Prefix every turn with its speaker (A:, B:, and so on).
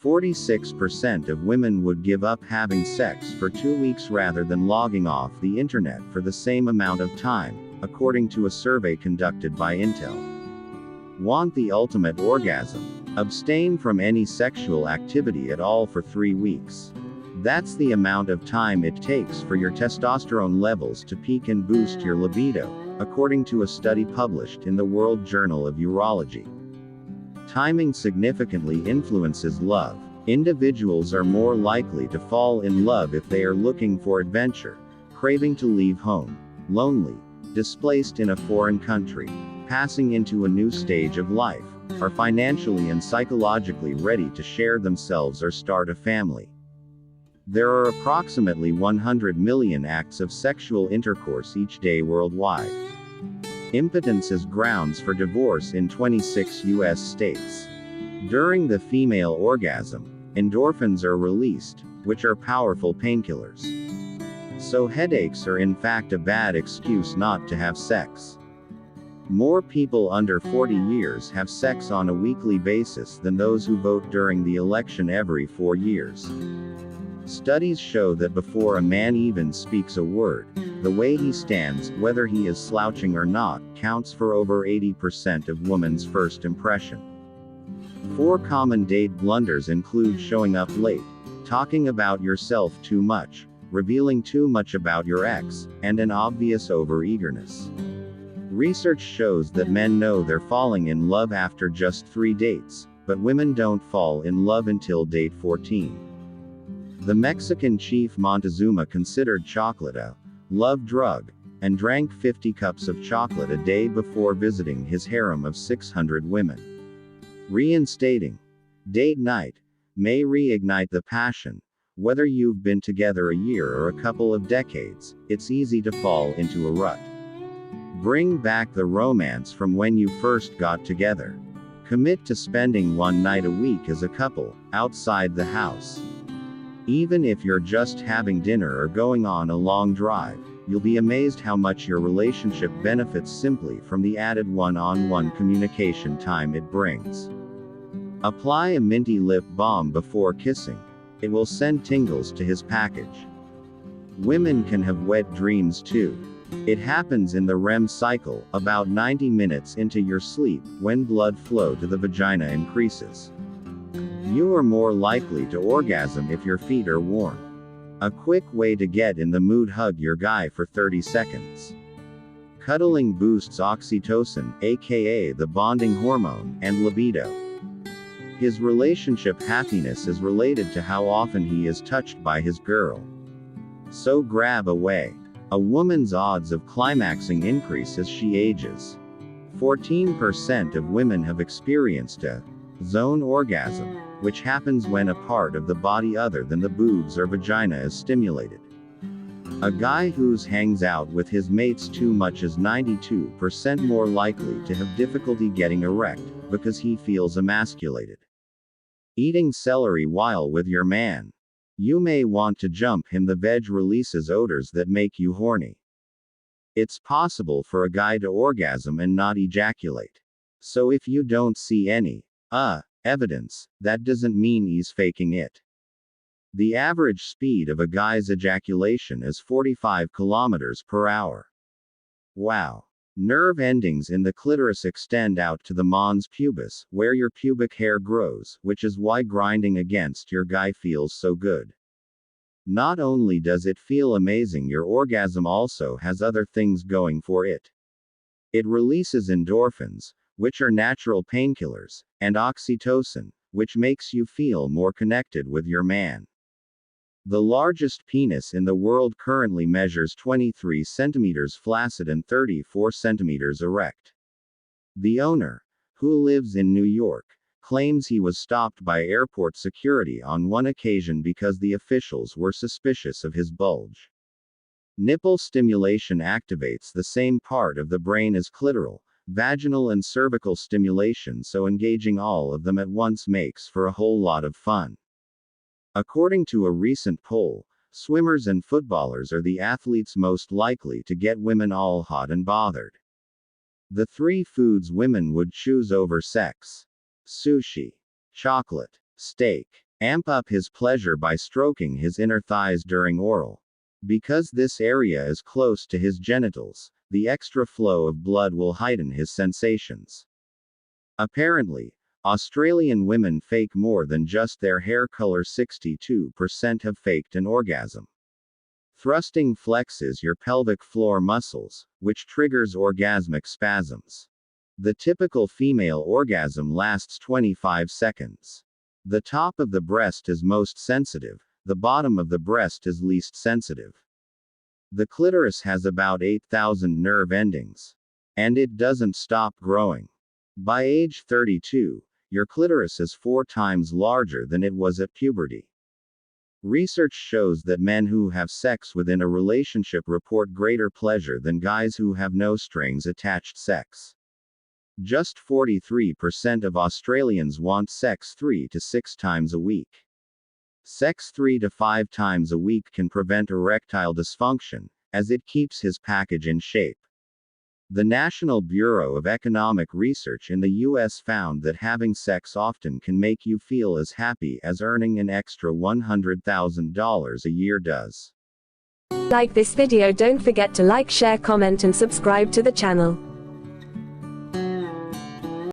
A: 46% of women would give up having sex for 2 weeks rather than logging off the internet for the same amount of time, according to a survey conducted by Intel. Want the ultimate orgasm? Abstain from any sexual activity at all for 3 weeks. That's the amount of time it takes for your testosterone levels to peak and boost your libido, according to a study published in the World Journal of Urology. Timing significantly influences love. Individuals are more likely to fall in love if they are looking for adventure, craving to leave home, lonely, displaced in a foreign country, passing into a new stage of life, are financially and psychologically ready to share themselves or start a family. There are approximately 100 million acts of sexual intercourse each day worldwide. Impotence is grounds for divorce in 26 U.S. states. During the female orgasm, endorphins are released, which are powerful painkillers. So headaches are in fact a bad excuse not to have sex. More people under 40 years have sex on a weekly basis than those who vote during the election every 4 years. Studies show that before a man even speaks a word, the way he stands, whether he is slouching or not, counts for over 80% of women's first impression. 4 common date blunders include showing up late, talking about yourself too much, revealing too much about your ex, and an obvious overeagerness. Research shows that men know they're falling in love after just 3 dates, but women don't fall in love until date 14. The Mexican chief Montezuma considered chocolate a love drug, and drank 50 cups of chocolate a day before visiting his harem of 600 women. Reinstating date night may reignite the passion. Whether you've been together a year or a couple of decades, it's easy to fall into a rut. Bring back the romance from when you first got together. Commit to spending 1 night a week as a couple, outside the house. Even if you're just having dinner or going on a long drive, you'll be amazed how much your relationship benefits simply from the added one-on-one communication time it brings. Apply a minty lip balm before kissing. It will send tingles to his package. Women can have wet dreams too. It happens in the REM cycle, about 90 minutes into your sleep, when blood flow to the vagina increases. You are more likely to orgasm if your feet are warm. A quick way to get in the mood: hug your guy for 30 seconds. Cuddling boosts oxytocin, aka the bonding hormone, and libido. His relationship happiness is related to how often he is touched by his girl. So grab away. A woman's odds of climaxing increase as she ages. 14% of women have experienced a zone orgasm, which happens when a part of the body other than the boobs or vagina is stimulated. A guy who hangs out with his mates too much is 92% more likely to have difficulty getting erect, because he feels emasculated. Eating celery while with your man. You may want to jump him. The veg releases odors that make you horny. It's possible for a guy to orgasm and not ejaculate. So if you don't see any evidence, that doesn't mean he's faking it. The average speed of a guy's ejaculation is 45 kilometers per hour. Wow. Nerve endings in the clitoris extend out to the mons pubis, where your pubic hair grows, which is why grinding against your guy feels so good. Not only does it feel amazing, your orgasm also has other things going for it. It releases endorphins, which are natural painkillers, and oxytocin, which makes you feel more connected with your man. The largest penis in the world currently measures 23 centimeters flaccid and 34 centimeters erect. The owner, who lives in New York, claims he was stopped by airport security on one occasion because the officials were suspicious of his bulge. Nipple stimulation activates the same part of the brain as clitoral, vaginal and cervical stimulation, so engaging all of them at once makes for a whole lot of fun. According to a recent poll, swimmers and footballers are the athletes most likely to get women all hot and bothered. The 3 foods women would choose over sex: sushi, chocolate, steak. Amp up his pleasure by stroking his inner thighs during oral. Because this area is close to his genitals, the extra flow of blood will heighten his sensations. Apparently, Australian women fake more than just their hair color. 62% have faked an orgasm. Thrusting flexes your pelvic floor muscles, which triggers orgasmic spasms. The typical female orgasm lasts 25 seconds. The top of the breast is most sensitive, the bottom of the breast is least sensitive. The clitoris has about 8,000 nerve endings. And it doesn't stop growing. By age 32, your clitoris is 4 times larger than it was at puberty. Research shows that men who have sex within a relationship report greater pleasure than guys who have no strings attached sex. Just 43% of Australians want sex 3 to 6 times a week. Sex 3 to 5 times a week can prevent erectile dysfunction, as it keeps his package in shape. The National Bureau of Economic Research in the U.S. found that having sex often can make you feel as happy as earning an extra $100,000 a year does.
B: Like this video, don't forget to like, share, comment and subscribe to the channel.